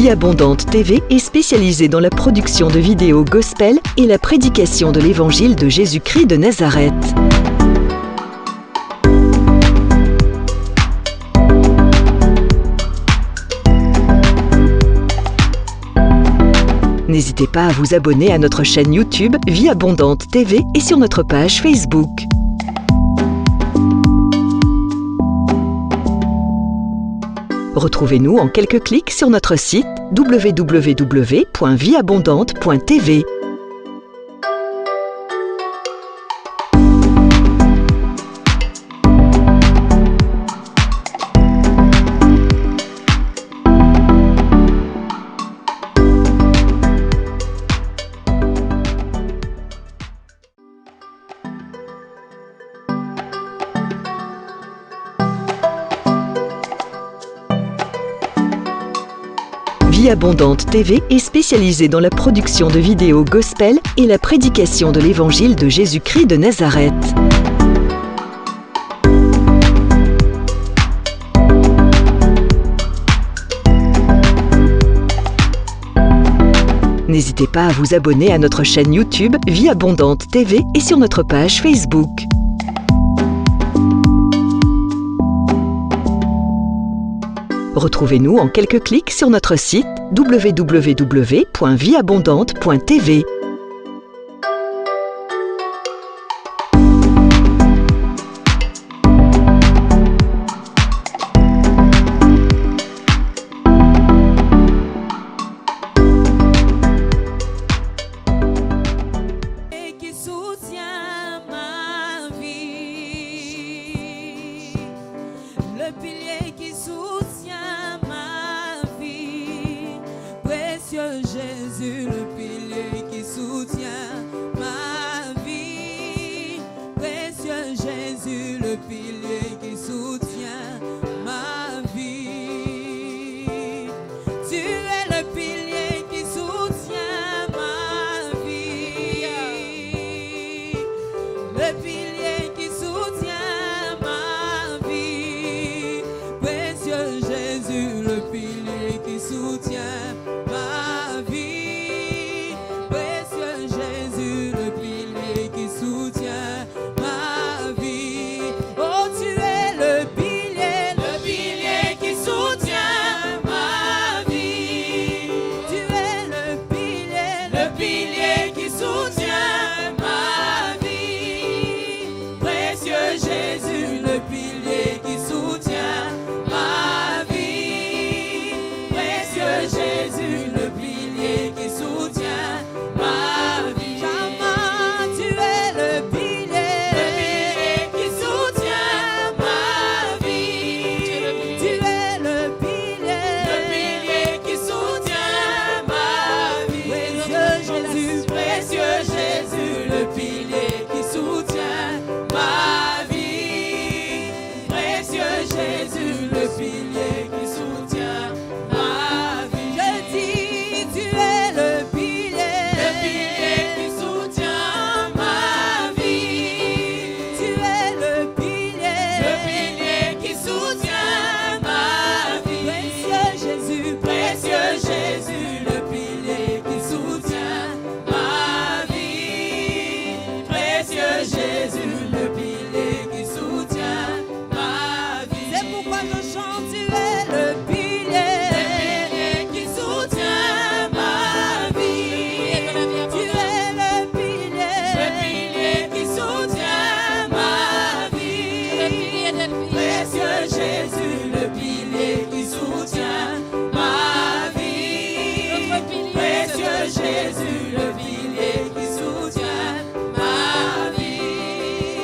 Vie Abondante TV est spécialisée dans la production de vidéos gospel et la prédication de l'évangile de Jésus-Christ de Nazareth. N'hésitez pas à vous abonner à notre chaîne YouTube Vie Abondante TV et sur notre page Facebook. Retrouvez-nous en quelques clics sur notre site www.vieabondante.tv. Vie Abondante TV est spécialisée dans la production de vidéos gospel et la prédication de l'évangile de Jésus-Christ de Nazareth. N'hésitez pas à vous abonner à notre chaîne YouTube Vie Abondante TV et sur notre page Facebook. Retrouvez-nous en quelques clics sur notre site www.vieabondante.tv. Qui soutient ma vie, le pilier qui soutient ma vie, précieux Jésus, le pilier qui soutient ma vie, précieux Jésus, le pilier qui soutient ma vie. Tu es le pilier qui soutient ma vie, le pilier qui soutient ma vie, précieux Jésus, le pilier qui soutient ma vie, précieux Jésus, le pilier qui soutient ma vie. Oh, tu es le pilier qui soutient ma vie. Tu es le pilier qui soutient ma vie. Précieux Jésus, le pilier qui soutient ma vie. Précieux Jésus, le pilier qui soutient ma vie. Jamais tu es le pilier qui soutient ma vie. Tu es le pilier qui soutient ma vie. Précieux Jésus, le pilier qui soutient ma vie. Précieux Jésus, le pilier qui soutient ma vie. Je dis, tu es le pilier qui soutient ma vie. Tu es le pilier qui soutient ma vie. Précieux Jésus, le pilier qui soutient ma vie. Précieux Jésus, le pilier qui soutient ma vie. C'est pourquoi je chante, tu es le pilier qui soutient ma vie. Tu es le pilier qui soutient ma vie. Précieux Jésus, le pilier qui soutient ma vie. Précieux Jésus, le pilier qui soutient ma vie.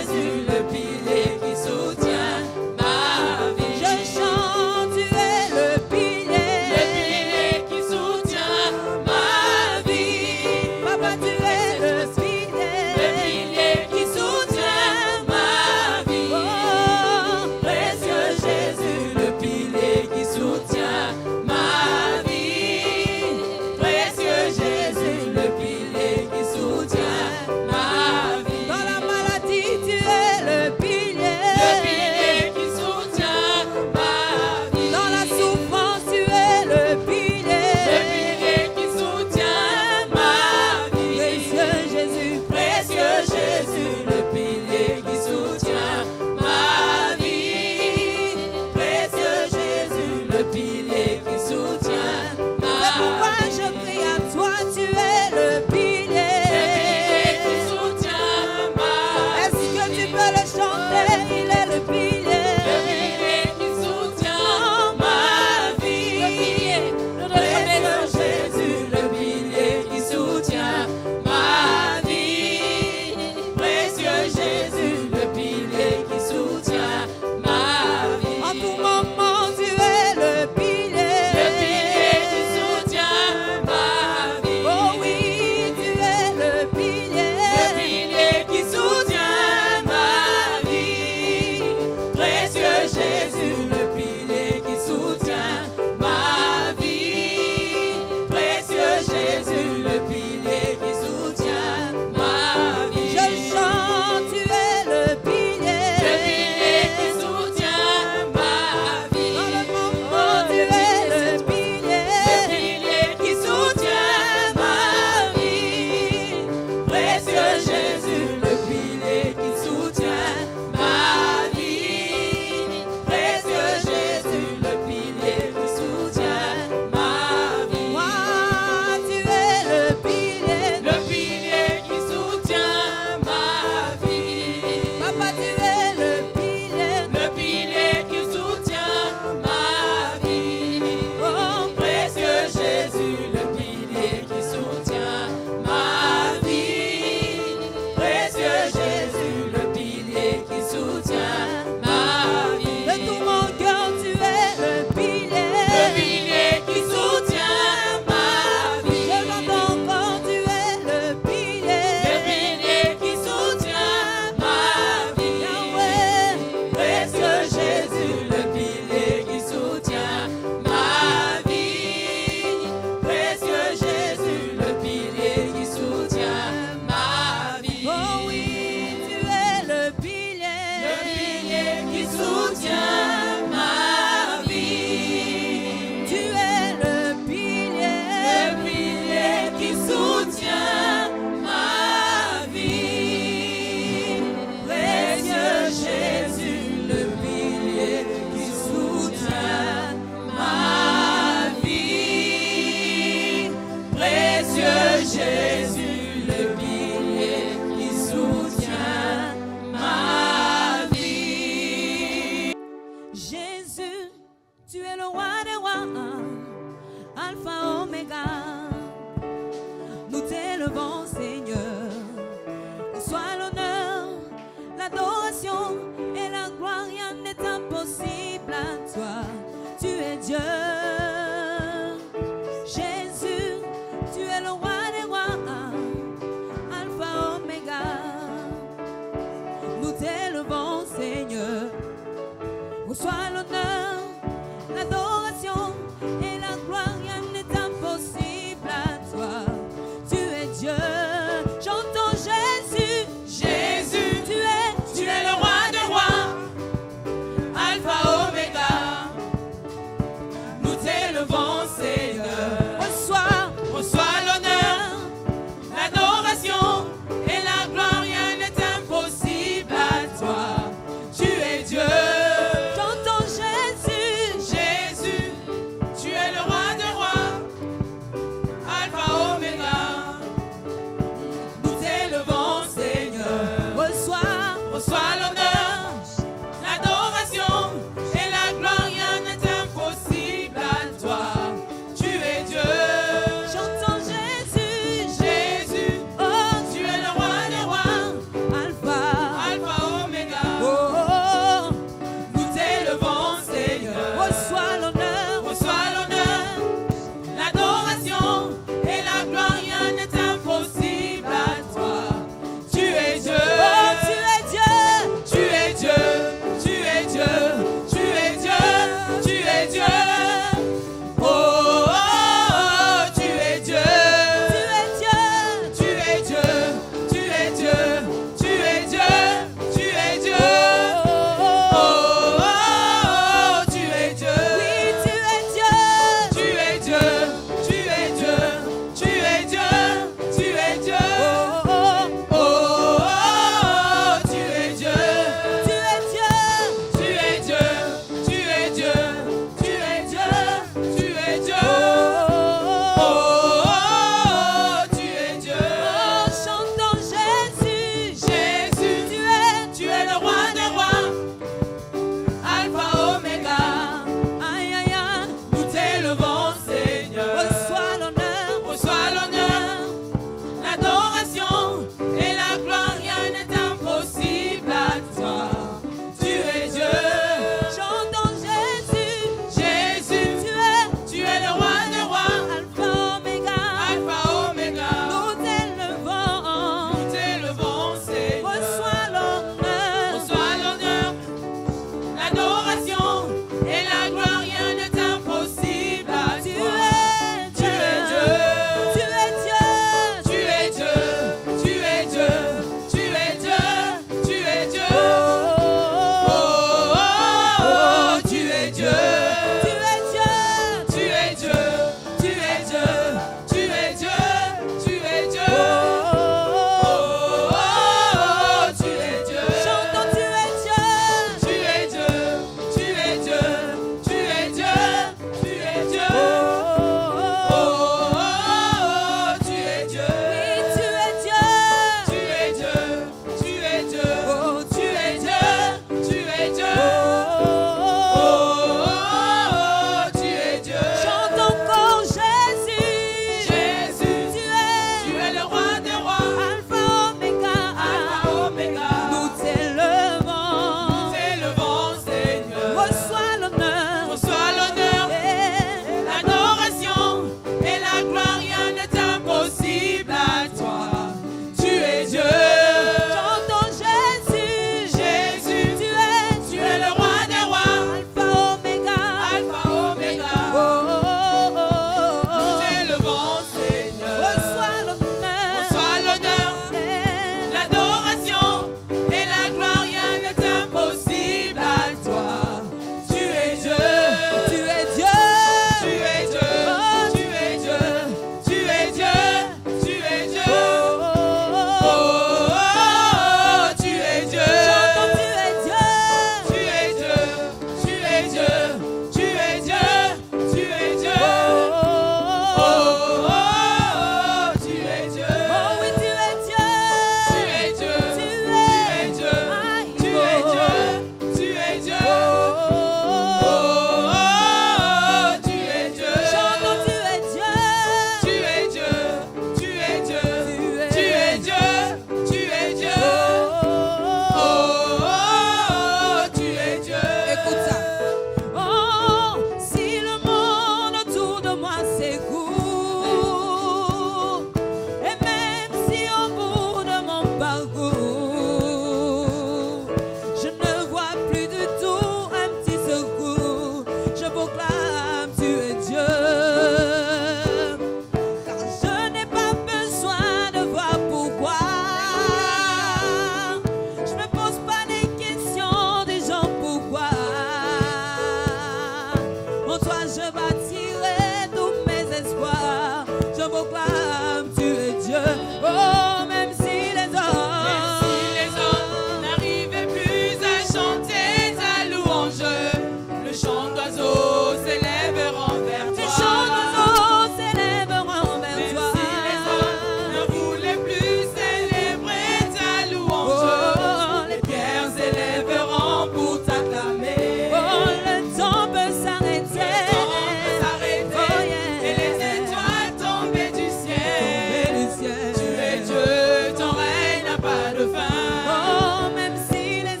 de fin. Oh, même si les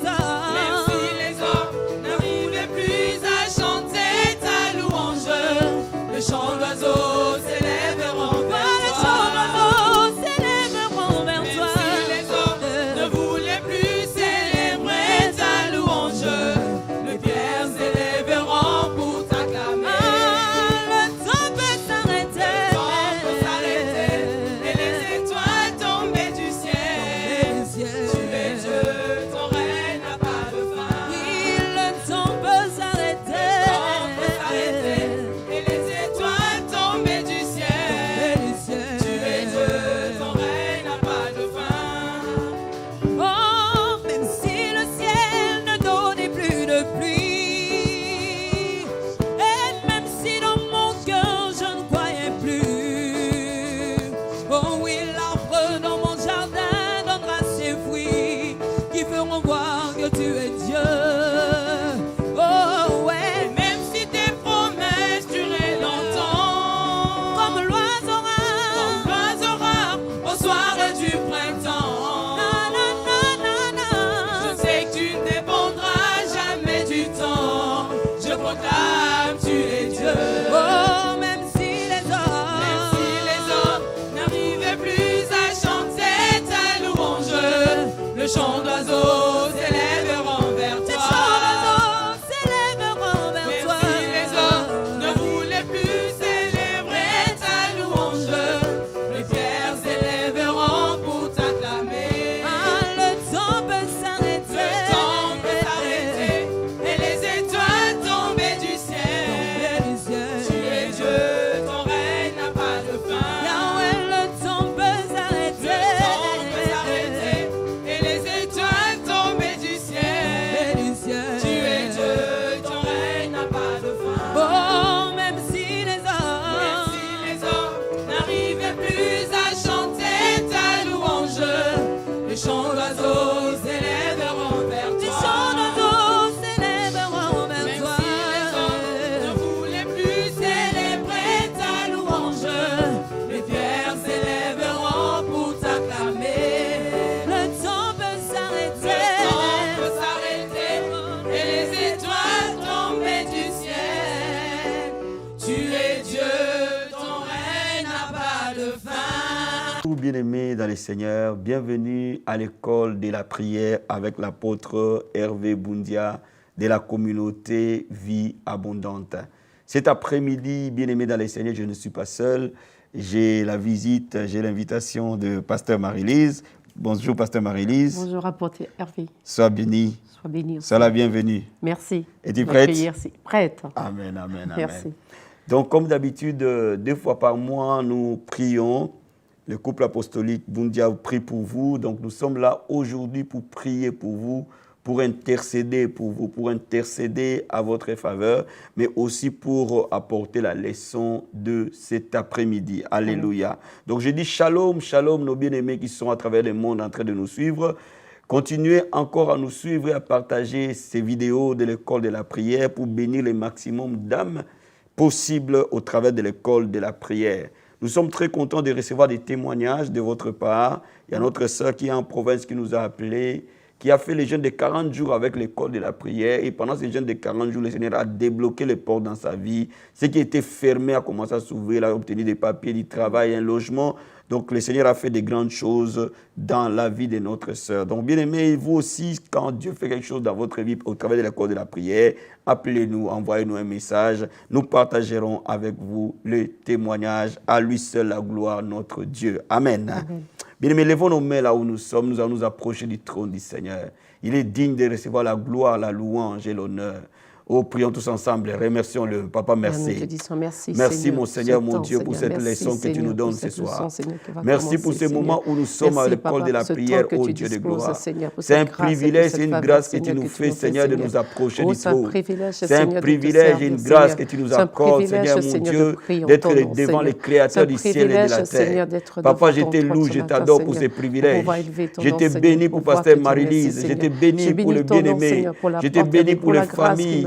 hommes n'arrivaient plus à chanter ta louange, le chant d'oiseaux s'élèveront vers toi. Le chant d'oiseaux s'élèveront vers toi. Même si les hommes ne voulaient plus célébrer ta louange, les pierres s'élèveront pour t'acclamer. Le temps peut s'arrêter, et les étoiles tomber du ciel. Tu es Dieu, ton règne n'a pas de fin. Oui, le temps peut s'arrêter, et les étoiles tomber du ciel. Tu es Dieu, ton règne n'a pas de fin. Oh, même si le ciel ne donnait plus de pluie, et même si dans mon cœur je ne croyais plus, oh oui, l'arbre dans mon jardin donnera ses fruits qui feront voir que tu es Dieu. Oh ouais, et même si tes promesses duraient longtemps, comme l'oiseau rare au soir du printemps. Je sais que tu ne dépendras jamais du temps. Je proclame, tu es Dieu. Oh, même si les hommes n'arrivaient plus à chanter ta louange, le chant d'oiseaux s'élèveront vers toi. Même si les hommes ne voulaient plus célébrer ta louange, les pierres s'élèveront pour t'acclamer. Le temps peut s'arrêter, et les étoiles tomber du ciel. Tu es Dieu, ton règne n'a pas de fin. Yahweh, le temps peut s'arrêter, et les étoiles tomber du ciel. Tu es Dieu, ton règne n'a pas de fin. Oh, même si les hommes n'arrivaient plus à chanter ta louange, les chants d'oiseaux s'élèveront vers toi. Les chants d'oiseaux s'élèveront vers toi. Même si les hommes ne voulaient plus célébrer ta louange, les pierres s'élèveront pour t'acclamer. Le temps peut s'arrêter, et les étoiles tomber du ciel. Tu es Dieu, ton règne n'a pas de fin. Bien-aimés dans le Seigneur, bienvenue à l'école de la prière avec l'apôtre Hervé Boundia de la communauté Vie Abondante. Cet après-midi, bien-aimés dans le Seigneur, je ne suis pas seul. J'ai l'invitation de Pasteur Marie-Lise. Bonjour Pasteur Marie-Lise. Bonjour apôtre Hervé. Sois béni. Sois béni aussi. Sois la bienvenue. Merci. Es-tu prête? Prête. Amen, amen, amen. Merci. Donc, comme d'habitude, 2 fois par mois, nous prions. Le couple apostolique Boundia prie pour vous. Donc, nous sommes là aujourd'hui pour prier pour vous, pour intercéder pour vous, pour intercéder à votre faveur, mais aussi pour apporter la leçon de cet après-midi. Alléluia. Donc, je dis shalom, shalom, nos bien-aimés qui sont à travers le monde en train de nous suivre. Continuez encore à nous suivre et à partager ces vidéos de l'école de la prière pour bénir le maximum d'âmes possibles au travers de l'école de la prière. Nous sommes très contents de recevoir des témoignages de votre part. Il y a notre sœur qui est en province qui nous a appelés, qui a fait le jeûne de 40 jours avec l'école de la prière. Et pendant ce jeûne de 40 jours, le Seigneur a débloqué les portes dans sa vie. Ce qui était fermé a commencé à s'ouvrir. Il a obtenu des papiers, du travail, un logement. Donc, le Seigneur a fait de grandes choses dans la vie de notre sœur. Donc, bien aimé, vous aussi, quand Dieu fait quelque chose dans votre vie au travers de l'école de la prière, appelez-nous, envoyez-nous un message. Nous partagerons avec vous le témoignage. À lui seul la gloire, notre Dieu. Amen. Amen. Bien aimé, levons nos mains là où nous sommes. Nous allons nous approcher du trône du Seigneur. Il est digne de recevoir la gloire, la louange et l'honneur. Oh, prions tous ensemble, remercions-le. Papa, merci. Nous te disons merci, merci Seigneur, mon Seigneur, mon Dieu, pour cette leçon que tu nous donnes ce soir. Merci pour ce moment où nous sommes à l'école de la prière, ô Dieu de gloire. C'est un privilège, c'est une grâce que tu nous fais, Seigneur, de nous approcher du trône. C'est un privilège et une grâce que tu nous accordes, Seigneur, mon Dieu, d'être devant les créateurs du ciel et de la terre. Papa, je te loue, je t'adore pour ces privilèges. Je te bénis pour Pasteur Marie-Lise, je te bénis pour le bien-aimé, je te bénis pour les familles.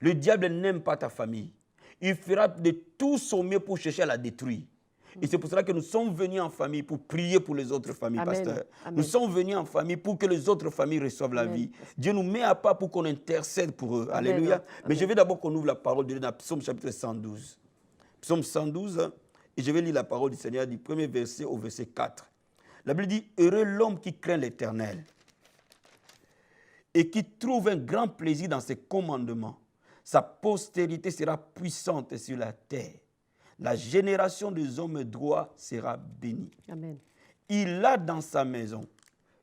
Le diable n'aime pas ta famille. Il fera de tout son mieux pour chercher à la détruire. Et c'est pour cela que nous sommes venus en famille pour prier pour les autres familles, Amen. pasteur. Amen. Nous sommes venus en famille pour que les autres familles reçoivent la Amen. vie. Dieu nous met à part pour qu'on intercède pour eux. Amen. Alléluia. Amen. Mais je vais d'abord qu'on ouvre la parole de Dieu dans Psaume chapitre 112. Psaume 112, et je vais lire la parole du Seigneur du premier verset au verset 4. La Bible dit, heureux l'homme qui craint l'Éternel et qui trouve un grand plaisir dans ses commandements. Sa postérité sera puissante sur la terre. La génération des hommes droits sera bénie. Amen. Il a dans sa maison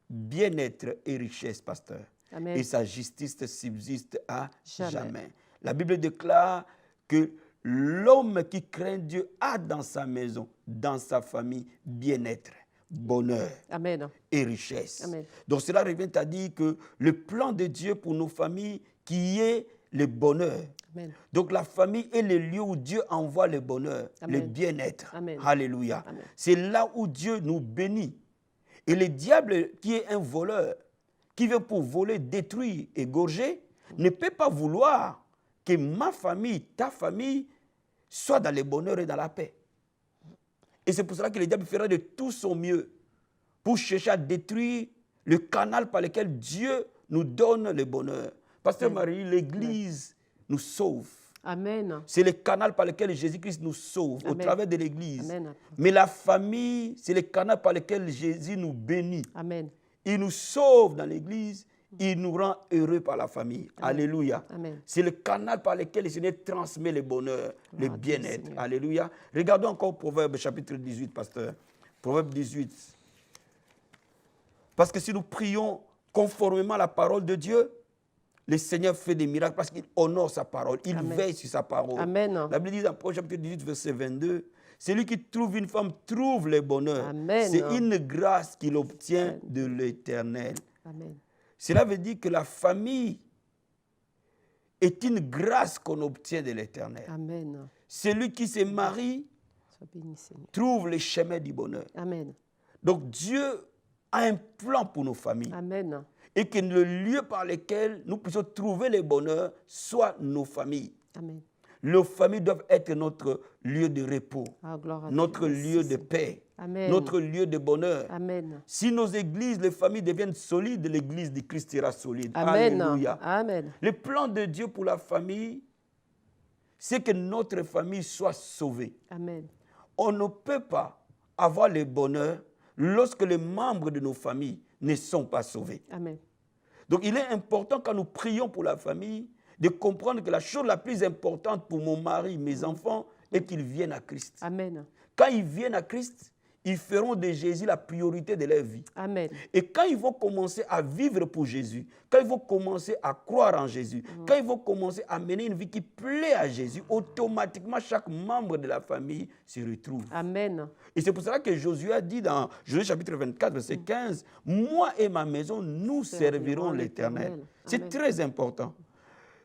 bien-être et richesse, pasteur. Amen. Et sa justice subsiste à Jamais. jamais. La Bible déclare que l'homme qui craint Dieu a dans sa maison, dans sa famille, bien-être, bonheur Amen. et richesse. Amen. Donc cela revient à dire que le plan de Dieu pour nos familles, qui est le bonheur, Amen. Donc la famille est le lieu où Dieu envoie le bonheur, Amen. le bien-être. Amen. Alléluia. Amen. C'est là où Dieu nous bénit. Et le diable, qui est un voleur, qui veut pour voler, détruire, égorger, ne peut pas vouloir que ma famille, ta famille, soit dans le bonheur et dans la paix. Et c'est pour cela que le diable fera de tout son mieux pour chercher à détruire le canal par lequel Dieu nous donne le bonheur. Pasteur Marie, l'Église nous sauve. Amen. C'est le canal par lequel Jésus-Christ nous sauve au Amen. travers de l'Église. Amen. Mais la famille, c'est le canal par lequel Jésus nous bénit. Amen. Il nous sauve dans l'Église, il nous rend heureux par la famille. Amen. Alléluia. Amen. C'est le canal par lequel le Seigneur transmet le bonheur, le Gloire à Dieu, bien-être. Seigneur. Alléluia. Regardons encore Proverbe chapitre 18, pasteur. Proverbe 18. Parce que si nous prions conformément à la parole de Dieu, le Seigneur fait des miracles parce qu'il honore sa parole. Il Amen. veille sur sa parole. Amen. La Bible dit dans Proverbe chapitre 18, verset 22, celui qui trouve une femme trouve le bonheur. Amen. C'est une grâce qu'il obtient de l'Éternel. Amen. Cela veut dire que la famille est une grâce qu'on obtient de l'Éternel. Amen. Celui qui se marie Sois béni, Seigneur. trouve le chemin du bonheur. Amen. Donc Dieu a un plan pour nos familles. Amen. Et que le lieu par lequel nous puissions trouver le bonheur soit nos familles. Amen. Nos familles doivent être notre lieu de repos, Ah, gloire à notre Dieu. Merci, lieu de Seigneur. paix, Amen. notre lieu de bonheur. Amen. Si nos églises, les familles deviennent solides, l'église de Christ sera solide. Amen. Alléluia. Amen. Le plan de Dieu pour la famille, c'est que notre famille soit sauvée. Amen. On ne peut pas avoir le bonheur lorsque les membres de nos familles ne sont pas sauvés. Amen. Donc il est important quand nous prions pour la famille de comprendre que la chose la plus importante pour mon mari, mes enfants, est qu'ils viennent à Christ. Amen. Quand ils viennent à Christ, ils feront de Jésus la priorité de leur vie. Amen. Et quand ils vont commencer à vivre pour Jésus, quand ils vont commencer à croire en Jésus, quand ils vont commencer à mener une vie qui plaît à Jésus, automatiquement chaque membre de la famille se retrouve. Amen. Et c'est pour cela que Josué a dit dans Josué chapitre 24, verset 15, « Moi et ma maison, nous servirons l'Éternel. » C'est Amen. très important.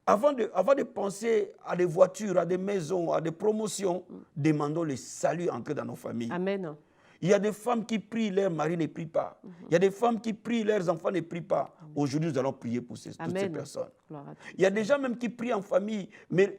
Avant de penser à des voitures, à des maisons, à des promotions, demandons le salut entrer dans nos familles. Amen. Il y a des femmes qui prient, leurs maris ne prient pas. Il y a des femmes qui prient, leurs enfants ne prient pas. Aujourd'hui, nous allons prier pour toutes ces Amen. personnes. Gloire à Dieu. Il y a des gens même qui prient en famille, mais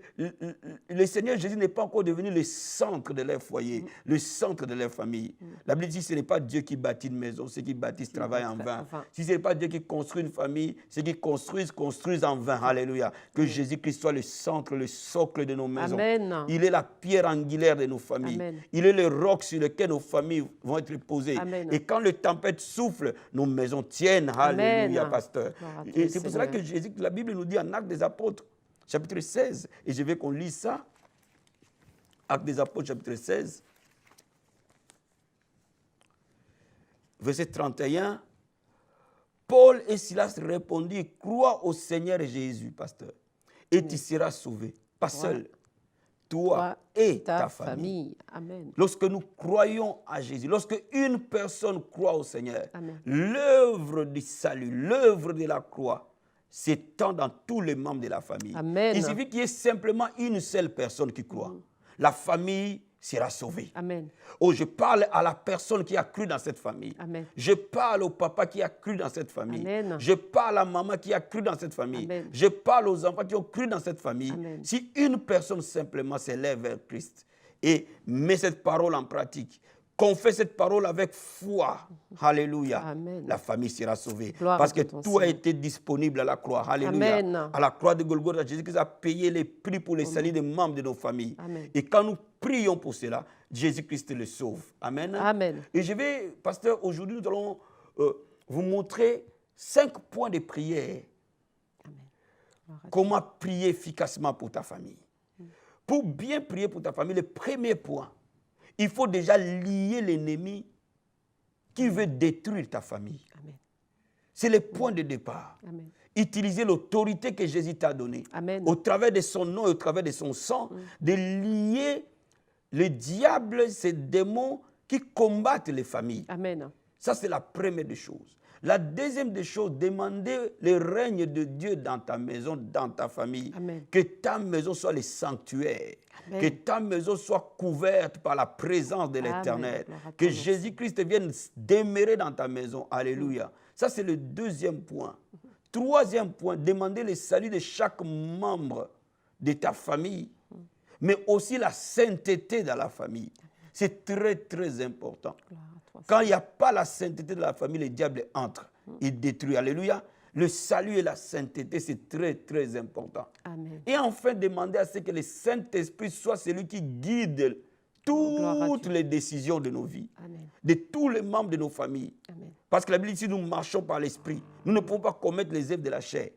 le Seigneur Jésus n'est pas encore devenu le centre de leur foyer, le centre de leur famille. La Bible dit que ce n'est pas Dieu qui bâtit une maison, ceux qui bâtissent travaillent en vain. Si ce n'est pas Dieu qui construit une famille, ceux qui construisent en vain. Alléluia. Que Jésus-Christ soit le centre, le socle de nos maisons. Amen. Il est la pierre angulaire de nos familles. Amen. Il est le roc sur lequel nos familles vont être posées. Amen. Et quand le tempête souffle, nos maisons tiennent. Alléluia, Amen. pasteur. Gloire à Dieu, Et c'est pour cela Seigneur. que Jésus, la Bible nous dit en Actes des Apôtres, chapitre 16, et je veux qu'on lise ça. Actes des Apôtres, chapitre 16, verset 31. Paul et Silas répondirent, crois au Seigneur Jésus, pasteur, et tu seras sauvé. Pas seul, toi et ta famille. Amen. Lorsque nous croyons à Jésus, lorsque une personne croit au Seigneur, Amen. l'œuvre du salut, l'œuvre de la croix s'étend dans tous les membres de la famille. Amen. Il suffit qu'il y ait simplement une seule personne qui croit. La famille sera sauvée. Amen. Oh, je parle à la personne qui a cru dans cette famille. Amen. Je parle au papa qui a cru dans cette famille. Amen. Je parle à maman qui a cru dans cette famille. Amen. Je parle aux enfants qui ont cru dans cette famille. Amen. Si une personne simplement s'élève vers Christ et met cette parole en pratique, confesse cette parole avec foi, alléluia, Amen. la famille sera sauvée. Gloire Parce à que ton tout a Seigneur. été disponible à la croix. Alléluia. Amen. À la croix de Golgotha, Jésus-Christ a payé les prix pour les salut des membres de nos familles. Amen. Et quand nous prions pour cela, Jésus-Christ le sauve. Amen. Amen. Et je vais, pasteur, aujourd'hui, nous allons vous montrer 5 points de prière. Gloire à Comment prier efficacement pour ta famille. Pour bien prier pour ta famille, le premier point, il faut déjà lier l'ennemi qui veut détruire ta famille. Amen. C'est le point de départ. Amen. Utiliser l'autorité que Jésus t'a donnée, Amen. au travers de son nom et au travers de son sang, de lier le diable, ces démons qui combattent les familles. Amen. Ça, c'est la première des choses. La deuxième des choses, demander le règne de Dieu dans ta maison, dans ta famille. Amen. Que ta maison soit le sanctuaire. Amen. Que ta maison soit couverte par la présence de l'Éternel. Gloire à Que ton nom. Jésus-Christ vienne demeurer dans ta maison. Alléluia. Ça, c'est le deuxième point. Troisième point, demander le salut de chaque membre de ta famille, mais aussi la sainteté dans la famille. C'est très, très important. Gloire à toi, Quand il n'y a pas la sainteté de la famille, le diable entre. Il détruit. Alléluia. Le salut et la sainteté, c'est très, très important. Amen. Et enfin, demander à ce que le Saint-Esprit soit celui qui guide Gloire à toutes Dieu. les décisions de nos vies, Amen. de tous les membres de nos familles. Amen. Parce que la Bible dit, si nous marchons par l'Esprit, nous ne pouvons pas commettre les œuvres de la chair.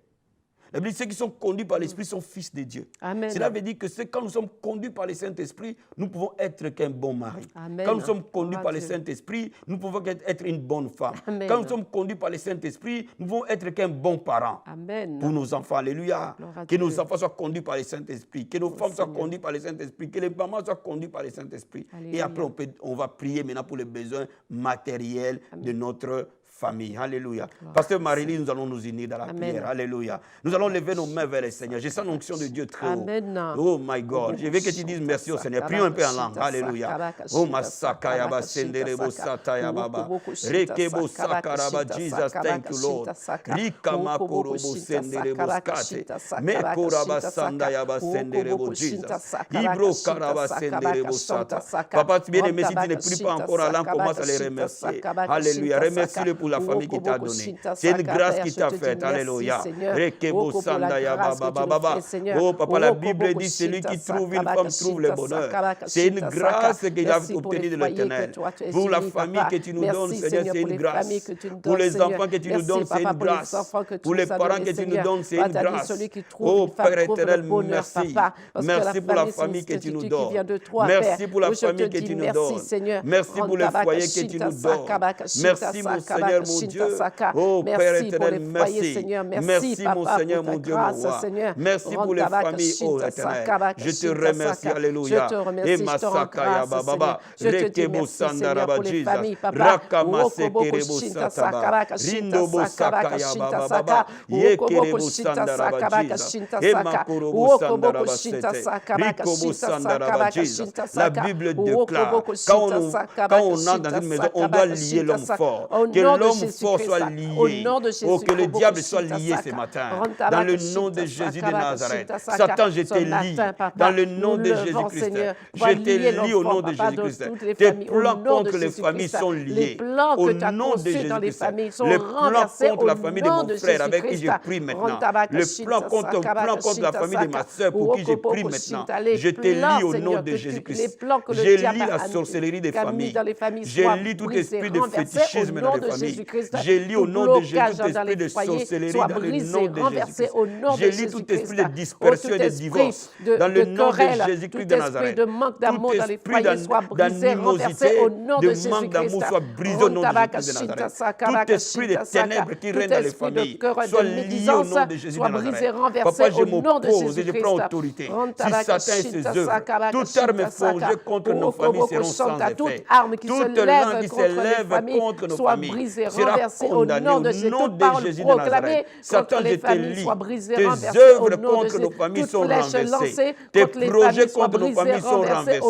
La Bible dit, ceux qui sont conduits par l'Esprit sont fils de Dieu. Amen. Cela veut dire que quand nous sommes conduits par le Saint-Esprit, nous pouvons être qu'un bon mari. Amen. Quand nous sommes conduits Gloire à par le Dieu. Saint-Esprit, nous pouvons être une bonne femme. Amen. Quand nous sommes conduits par le Saint-Esprit, nous pouvons être qu'un bon parent. Amen. Pour nos enfants, alléluia. Gloire à Que nos Dieu. enfants soient conduits par le Saint-Esprit, que nos femmes soient Seigneur. conduites par le Saint-Esprit, que les mamans soient conduites par le Saint-Esprit. Et Alléluia. après, on va prier maintenant pour les besoins matériels de notre famille. Alléluia. Pasteur Marie-Lie, nous allons nous unir dans la Amen. prière. Alléluia. Nous allons lever nos mains vers le Seigneur. Je sens l'onction de Dieu très haut. Amen. Oh my God. Je veux que tu dises merci au Seigneur. Prions un peu en langue. Alléluia. Oh Masaka Yaba Senderebo Sata Baba. Rekebo Sakaraba Jesus. Thank you, Lord. Rikama Korobo Senderebo Skate. Mekoraba Sanda Yaba Senderebo Jesus. Ibro Karaba Senderebo Sata. Papa, bien-aimé, si tu ne pries pas encore en langue, commence à les remercier. Alléluia. Remercie-le pour la famille qui t'a donné. C'est une grâce qui t'a faite. Alléluia. Rekebo Sanda Yaba Baba. Oh papa, la Bible dit celui qui trouve une femme trouve le bonheur. C'est une grâce qu'il a obtenue de l'Éternel. Pour la famille que tu nous donnes, Seigneur, c'est une grâce. Pour les enfants que tu nous donnes, c'est une grâce. Pour les parents que tu nous donnes, c'est une grâce. Oh Père éternel, merci. Merci pour la famille que tu nous donnes. Merci pour la famille que tu nous donnes. Merci pour le foyer que tu nous donnes. Merci mon Seigneur, mon Dieu. Oh Père éternel, merci. Merci mon Seigneur, mon Dieu, mon roi. Merci pour les familles, oh éternel. Je te remercie, alléluia. Et Masaka Baba, Rekebo Sandaraba Jesus, Rakama Sekerebo Sataba, Rindobo Sakaya Baba, Yekerebo Sandaraba Jesus, et Makorobo Sandaraba Sete, Rikobo Sandaraba Jesus. La Bible déclare, quand on entre dans une maison, on doit lier l'homme fort. Que l'homme fort soit lié. Oh, que le diable soit lié ce matin. Dans le nom de Jésus de Nazareth. Satan, je te lie. Dans le nom de Jésus-Christ. Je te lie au nom de Jésus-Christ. Tes plans contre les familles sont liés. Au nom de Jésus-Christ. Le plan contre la famille de mon frère avec qui je prie maintenant. Le plan contre la famille de ma soeur pour qui je prie maintenant. Je te lis au nom de Jésus-Christ. Je lis la sorcellerie des familles. Je lis tout esprit de fétichisme dans les familles. Je lis au nom de Jésus tout esprit de sorcellerie dans le nom de Jésus-Christ. Je lis tout esprit de dispersion et de divorce dans le nom de Jésus-Christ de Nazareth. Tout esprit d'animosité, de manque d'amour soit brisé au nom de Jésus-Christ de Nazareth. Tout esprit de ténèbres qui règne dans les familles soit lié au nom de Jésus de Nazareth. Papa, je m'oppose et je prends autorité. Si Satan et ses œuvres, toute arme forgée contre nos familles seront sans effet. Toute langue qui s'élève contre nos familles sera condamnée au nom de Jésus de Nazareth. Satan, je te lis. Tes œuvres contre nos familles sont renversées. Tes projets contre nos familles sont renversés.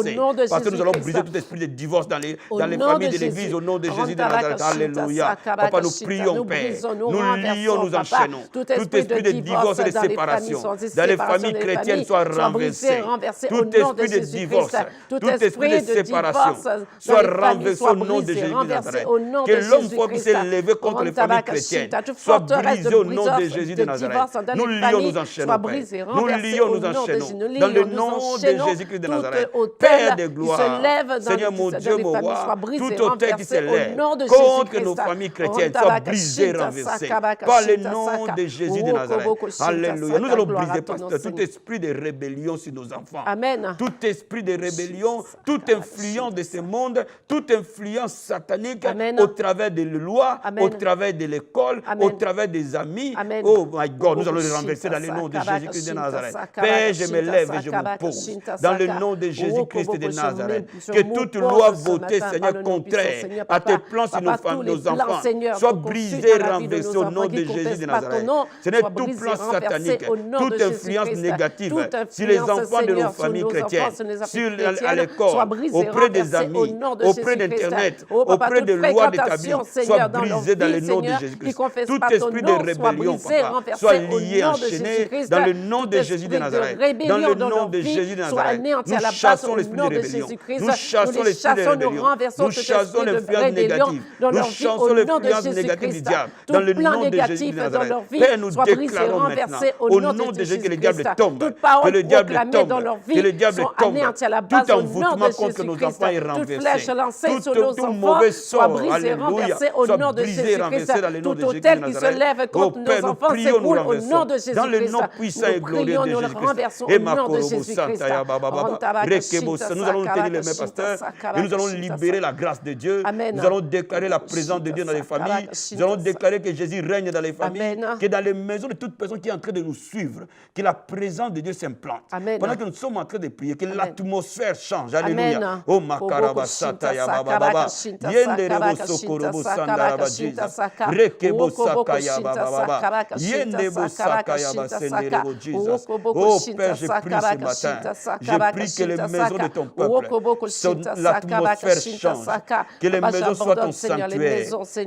Parce que nous allons briser tout esprit de divorce dans les familles de l'Église au nom de Jésus de Nazareth. Alléluia. Papa, nous prions, Père. Nous lions, nous enchaînons. Tout esprit de divorce et de séparation dans les familles chrétiennes soit renversé. Tout esprit de divorce, tout esprit de séparation soit renversé au nom de Jésus de Nazareth. Que l'homme fort qui s'est levé contre les familles chrétiennes soit brisé au nom de Jésus de Nazareth. Nous lions, nous enchaînons, Père. Nous lions, nous enchaînons. Dans le nom de Jésus-Christ de Nazareth. Père de gloire, Seigneur mon Dieu, mon roi, tout autel qui se lève contre nos familles chrétiennes soit brisé, renversé. Par le nom de Jésus de Nazareth. Alléluia. Nous allons briser, pasteur, tout esprit de rébellion sur nos enfants. Amen. Tout esprit de rébellion, toute influence de ce monde, toute influence satanique Amen. au travers des lois gloire Amen. au travers de l'école, Amen. au travers des amis. Amen. Oh my God, nous allons les renverser dans le nom de Jésus-Christ de Nazareth. Père, je me lève et je me pose dans le nom de Jésus-Christ de Nazareth. Que toute loi votée, Seigneur, contraire à tes plans sur nos femmes, nos enfants, soit brisée et renversée au nom de Jésus de Nazareth. Seigneur, tout plan satanique, toute influence négative sur les enfants de nos familles chrétiennes, à l'école, auprès des amis, auprès d'Internet, auprès de lois établies, soit brisé dans le nom de Jésus-Christ. Tout esprit de rébellion, Papa, soit lié, enchaîné dans le nom de Jésus de Nazareth. Dans le nom de Jésus de Nazareth. Nous chassons l'esprit de rébellion. Nous chassons l'esprit de rébellion. Nous chassons l'influence négative. Nous chassons l'influence négative du diable. Dans le nom de Jésus de Nazareth. Père, nous déclarons maintenant, au nom de Jésus, que le diable tombe. Que le diable tombe. Que le diable tombe. Tout envoûtement contre nos enfants est renversé. Tout mauvais sort, alléluia, soit brisé et renversé dans le nom de Jésus de Nazareth. Oh Père, nous prions, nous renversons. Dans le nom puissant et glorieux de Jésus-Christ. Et ma korobo santa ya baba baba. Nous allons tenir les mains, pasteur, et nous allons libérer la grâce de Dieu. Nous allons déclarer la présence de Dieu dans les familles. Nous allons déclarer que Jésus règne dans les familles, que dans les maisons de toute personne qui est en train de nous suivre, que la présence de Dieu s'implante. Pendant que nous sommes en train de prier, que l'atmosphère change. Alléluia. Oh makaraba sata ya baba baba. Yenderebo sokorobo sandaraba Jesus. Rekebo saka ya baba baba. Yendebo saka ya baba senderebo Jesus. Oh Père, je prie ce matin. Je prie que les maisons de ton peuple, l'atmosphère change. Que les maisons soient ton sanctuaire.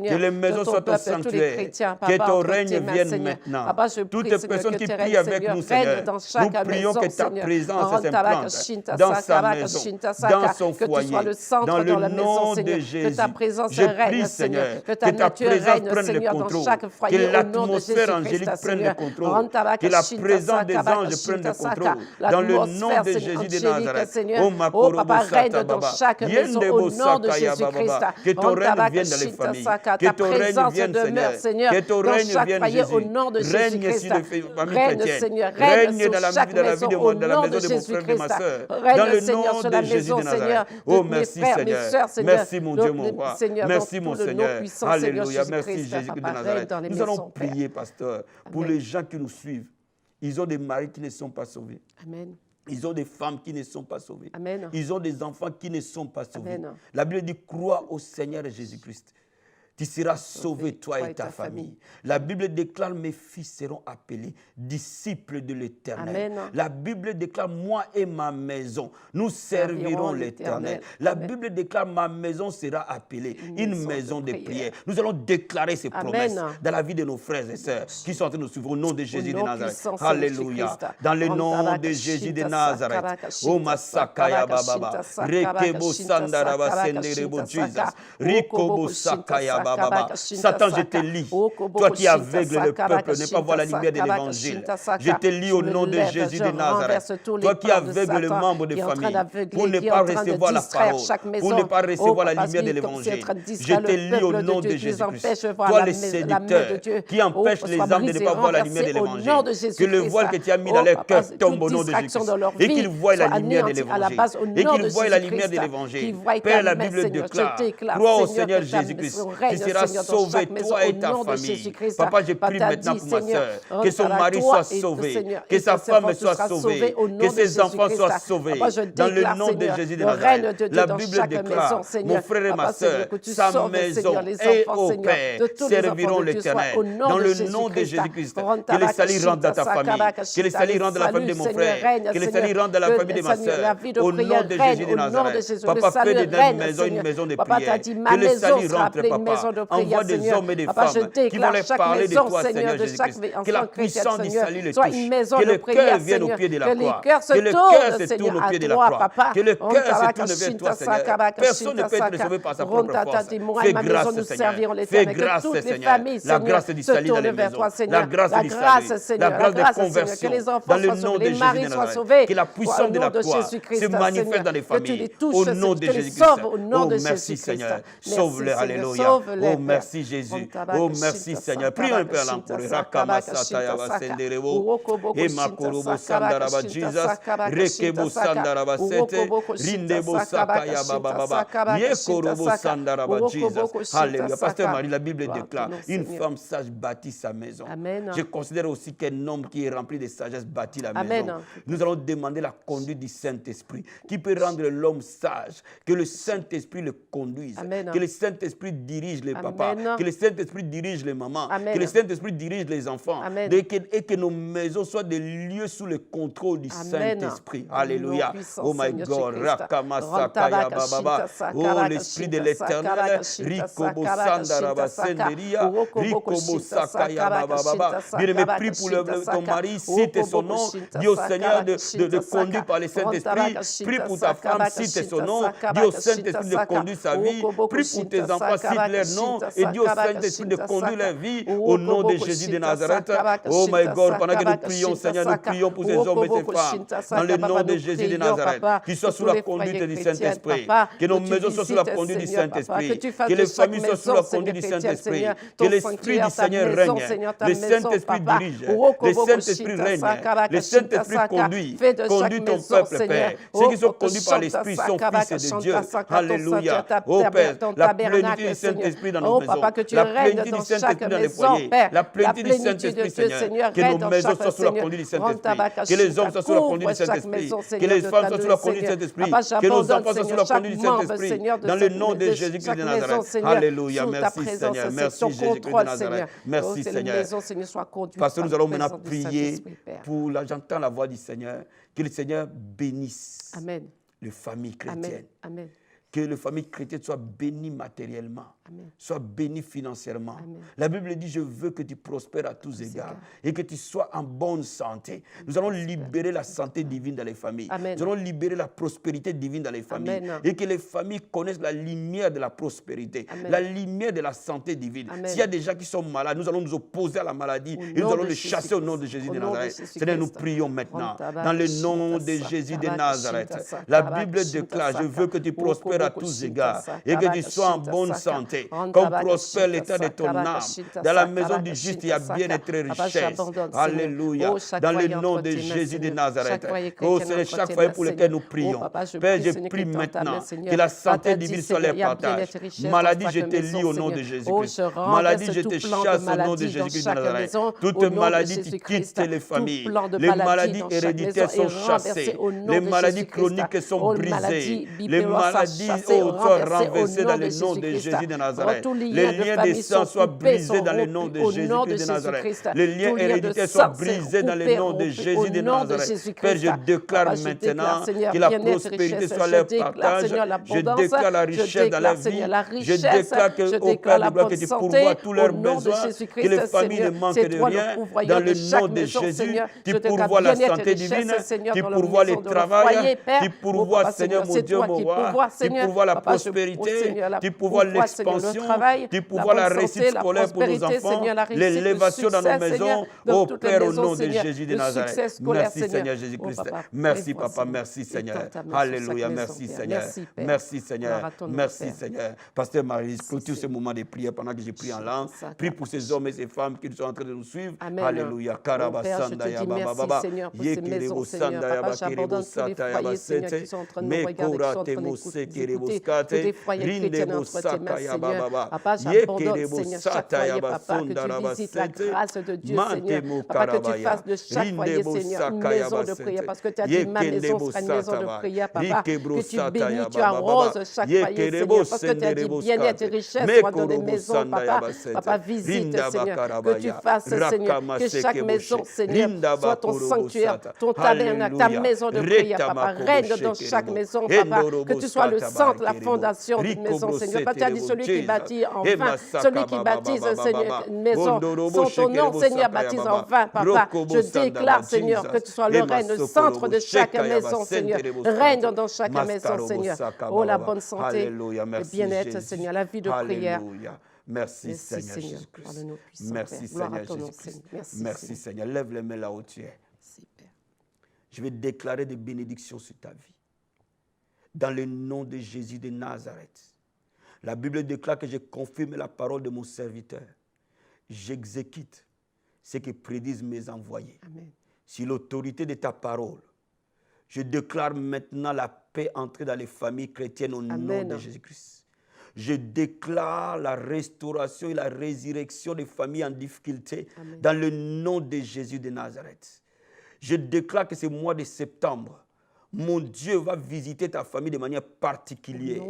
Que les maisons soient ton sanctuaire. Que ton règne vienne maintenant. Toutes les personnes qui prient avec nous, Seigneur, nous prions que ta présence s'implante dans sa maison, dans son foyer, dans le nom de Jésus. Je prie, Seigneur, que ta présence prenne le contrôle, que l'atmosphère angélique prenne le contrôle, que la présence des anges prenne le contrôle, dans le nom de Jésus de Nazareth. Oh Papa, règne dans chaque maison au nom de Jésus-Christ. Que ton règne vienne dans les familles, que ton règne vienne, Seigneur, que ton règne vienne, Jésus. Règne sur les familles chrétiennes, règne dans la vie de la maison de mon frère et de ma soeur, dans le nom de Jésus de Nazareth. Oh merci Seigneur, merci mon Dieu, mon roi, merci mon Seigneur, alléluia, merci Jésus de Nazareth. Nous allons prier, pasteur, pour les gens qui nous suivent. Ils ont des maris qui ne sont pas sauvés. Amen. Ils ont des femmes qui ne sont pas sauvées. Amen. Ils ont des enfants qui ne sont pas sauvés. Amen. La Bible dit, crois au Seigneur Jésus-Christ. Tu seras sauvé, toi et ta famille. La Bible déclare, mes fils seront appelés disciples de l'Éternel. La Bible déclare, moi et ma maison, nous servirons l'Éternel. La Bible déclare, ma maison sera appelée une maison de prière. Nous allons déclarer ces promesses dans la vie de nos frères et sœurs qui sont en train de nous suivre au nom de Jésus de Nazareth. Alléluia. Dans le nom de Jésus de Nazareth. Oh Masakaya Baba. Rekebo Sandaraba Senderebo Jesus. Rikobo Sakaya Baba. Satan, je te lis. Toi qui aveugles le peuple, ne pas voir la lumière de l'évangile. Je te lis au nom de Jésus de Nazareth. Toi qui aveugles les membres de famille pour ne pas recevoir la parole, pour ne pas recevoir la lumière de l'évangile. Je te lis au nom de Jésus-Christ. Toi les séducteurs qui empêchent les âmes de ne pas voir la lumière de l'évangile. Que le voile que tu as mis dans leur cœur tombe au nom de Jésus-Christ. Et qu'ils voient la lumière de l'évangile. Et qu'ils voient la lumière de l'évangile. Père, la Bible déclare, crois au Seigneur Jésus-Christ. Tu seras sauvé, toi et ta famille. Papa, je prie maintenant pour ma soeur, que son mari soit sauvé, que sa femme soit sauvée, que ses enfants soient sauvés. Dans le nom de Jésus de Nazareth. La Bible déclare, mon frère et ma soeur, sa maison et au Père serviront l'Éternel. Dans le nom de Jésus-Christ, que les salut rentrent dans ta famille, que les salut rentrent dans la famille de mon frère, que les salut rentrent dans la famille de ma soeur. Au nom de Jésus de Nazareth. Papa, fais de notre maison une maison de prière. Que les salut rentrent, Papa. Envoie des hommes et des femmes qui vont leur parler de toi, Seigneur Jésus-Christ. Que la puissance du salut les touche. Que le cœur vienne au pied de la croix. Que le cœur se tourne au pied de la croix. Que le cœur se tourne vers toi, Seigneur. Personne ne peut être sauvé par sa propre force. Fais grâce, Seigneur. Fais grâce, Seigneur. La grâce du salut dans les maisons. La grâce du salut. La grâce de conversion. Dans le nom de Jésus de Nazareth. Que la puissance de la croix se manifeste dans les familles. Au nom de Jésus-Christ. Oh, merci, Seigneur. Sauve-les, alléluia. Sauve-les, Oh, merci Jésus. Oh, merci Seigneur. Prions un peu à l'encore. Rakama Satayaba Senderebo. Et Makorobo Sandaraba Jesus. Rekebo Sandaraba Sete. Rindebo Sakaya Baba. Yekorobo Sandaraba Jesus. Alléluia. Pasteur Marie, la Bible déclare, une femme sage bâtit sa maison. Amen. Je considère aussi qu'un homme qui est rempli de sagesse bâtit la Amen. maison. Nous allons demander la conduite du Saint-Esprit qui peut rendre l'homme sage, que le Saint-Esprit le conduise, Amen. que le Saint-Esprit dirige les papas, Amen. que le Saint-Esprit dirige les mamans, Amen. que le Saint-Esprit dirige les enfants, Amen. et que nos maisons soient des lieux sous le contrôle du Amen. Saint-Esprit. Au Alléluia. nom puissant, Oh my Seigneur God. Jésus-Christ. Rakama Sakaya Baba. Oh, l'Esprit de l'Éternel. Rikobo Sandaraba Senderia. Rikobo Sakaya Baba. Bien-aimé, prie pour ton mari, cite son nom. Dis au Seigneur de conduire par le Saint-Esprit. Prie pour ta femme, cite son nom. Dis au Saint-Esprit de conduire sa vie. Prie pour tes enfants, cite leur nom. Et dis au Saint-Esprit de conduire leur vie. Au nom de Jésus de Nazareth. Oh my God, pendant que nous prions, Seigneur, nous prions pour ces hommes et ces femmes. Dans le nom de Jésus de Nazareth. Qu'ils soient sous la conduite du Saint-Esprit. Que nos maisons soient sous la conduite du Saint-Esprit. Que les familles soient sous la conduite du Saint-Esprit. Que l'Esprit du Seigneur règne. Le Saint-Esprit dirige. Le Saint-Esprit règne. Le Saint-Esprit conduit. Conduis ton peuple, Père. Ceux qui sont conduits par l'Esprit sont fils de Dieu. Alléluia. Oh Père, la plénitude du Saint-Esprit dans nos maisons. La plénitude du Saint-Esprit dans les foyers. La plénitude du Saint-Esprit, Seigneur. Que nos maisons soient sous la conduite du Saint-Esprit. Que les hommes soient sous la conduite du Saint-Esprit. Que les femmes soient sous la conduite du Saint-Esprit. Que nos enfants soient sous la conduite du Saint-Esprit. Dans le nom de Jésus-Christ de Nazareth. Alléluia. Merci Seigneur. Merci Jésus-Christ de Nazareth. Merci Seigneur. Parce que nous allons maintenant prier pour j'entends la voix du Seigneur. Que le Seigneur bénisse les familles chrétiennes. Amen. Que les familles chrétiennes soient bénies matériellement, Amen. soient bénies financièrement. Amen. La Bible dit, je veux que tu prospères à tous égards et que tu sois en bonne santé. Nous allons libérer la santé divine dans les familles. Amen. Nous allons libérer la prospérité divine dans les familles. Amen. Et que les familles connaissent la lumière de la prospérité, Amen. la lumière de la santé divine. Amen. S'il y a des gens qui sont malades, nous allons nous opposer à la maladie et nous allons les chasser au nom de Jésus de Nazareth. Seigneur, nous prions maintenant dans le nom de Jésus de Nazareth. La Bible déclare, je veux que tu prospères à tous égards et que tu sois en bonne santé, comme prospère l'état de ton âme. Dans la maison du juste, il y a bien-être et richesse. Alléluia. Dans le nom de Jésus de Nazareth. Oh Seigneur, chaque foyer pour lequel nous prions. Père, je prie maintenant que la santé divine soit leur partage. Maladie, je te lis au nom de Jésus-Christ. Maladie, je te chasse au nom de Jésus-Christ de Nazareth. Toute maladie qui quitte les familles. Les maladies héréditaires sont chassées. Les maladies chroniques sont brisées. Les maladies soient renversées dans le nom de Jésus de Nazareth. Les liens des sangs soient brisés dans le nom de Jésus-Christ de Nazareth. Les liens héréditaires soient brisés dans le nom de Jésus de Nazareth. Père, je déclare maintenant que la prospérité soit leur partage. Je déclare la richesse dans leur vie. Je déclare que, au Père de gloire, que tu pourvois tous leurs besoins, que les familles ne manquent de rien. Dans le nom de Jésus, tu pourvois la santé divine, tu pourvois le travail, tu pourvois, Seigneur mon Dieu, mon roi, tu pourvois la prospérité, tu pourvois l'expansion, tu pourvois la réussite scolaire pour nos enfants, l'élévation dans nos maisons, au Père, au nom de Jésus de Nazareth. Merci Seigneur Jésus-Christ. Merci Papa, merci Seigneur. Alléluia, merci Seigneur. Merci Seigneur. Merci Seigneur. Pasteur Marie, clôture ce moment de prière pendant que j'ai prié en langue. Prie pour ces hommes et ces femmes qui sont en train de nous suivre. Alléluia. Karabasanda ya baba baba. Yekerebo sanda ya bakerebo sata ya basete. Mekora temo sekerebo skate. Rindebo saka ya baba baba. Yekerebo sata ya basonda ya basete. Mantemo karabaya. Rindebo saka ya basete. Yekerebo sata ba. Rikebro sata ya baba baba. Yekerebo senderebo skate. Mekorobo sanda ya basete. Papa, visite, Seigneur, que tu fasses, Seigneur, que chaque maison, Seigneur, soit ton sanctuaire, ton tabernacle, ta maison de prière, Papa, règne dans chaque maison, Papa, que tu sois le centre, la fondation d'une maison, Seigneur. Papa, tu as dit celui qui bâtit en vain, celui qui baptise, Seigneur, une maison, sans ton nom, Seigneur, baptise en vain, Papa. Je déclare, Seigneur, que tu sois le règne, le centre de chaque maison, Seigneur. Règne dans chaque maison, Seigneur. Oh, la bonne santé, le bien-être, Seigneur, la vie de prière. Merci Seigneur Jésus-Christ. Merci Seigneur Jésus-Christ. Merci Seigneur. Lève les mains là où tu es. Je vais déclarer des bénédictions sur ta vie. Dans le nom de Jésus de Nazareth. La Bible déclare que je confirme la parole de mon serviteur. J'exécute ce que prédisent mes envoyés. Amen. Sur l'autorité de ta parole, je déclare maintenant la paix entrer dans les familles chrétiennes au nom de Jésus-Christ. Je déclare la restauration et la résurrection des familles en difficulté dans le nom de Jésus de Nazareth. Je déclare que ce mois de septembre, mon Dieu va visiter ta famille de manière particulière.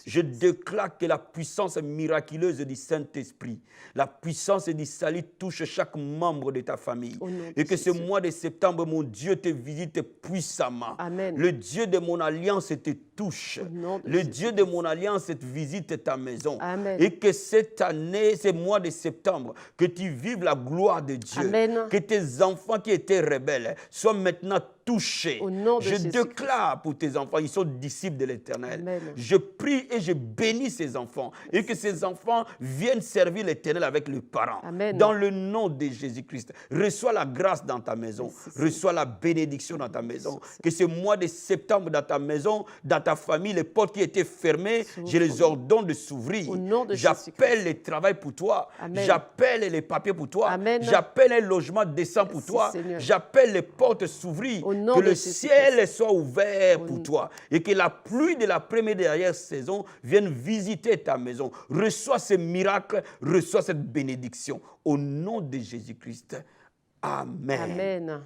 Je déclare que la puissance miraculeuse du Saint-Esprit, la puissance du salut touche chaque membre de ta famille. Et que ce mois de septembre, mon Dieu te visite puissamment. Amen. Le Dieu de mon alliance te touche. Le Dieu de mon alliance te visite ta maison. Amen. Et que cette année, ce mois de septembre, que tu vives la gloire de Dieu. Amen. Que tes enfants qui étaient rebelles soient maintenant touchés. Je déclare pour tes enfants, ils sont disciples de l'Éternel. Je prie et je bénis ces enfants et que ces enfants viennent servir l'Éternel avec leurs parents. Amen. Dans le nom de Jésus-Christ, reçois la grâce dans ta maison, reçois la bénédiction dans ta maison. Que ce mois de septembre dans ta maison, dans ta famille, les portes qui étaient fermées, je les ordonne de s'ouvrir. J'appelle le travail pour toi. J'appelle les papiers pour toi. J'appelle un logement décent pour toi. J'appelle les portes s'ouvrir. Que le ciel soit ouvert pour toi et que la pluie de la première et dernière saison vienne visiter ta maison. Reçois ce miracle, reçois cette bénédiction. Au nom de Jésus-Christ. Amen. Amen.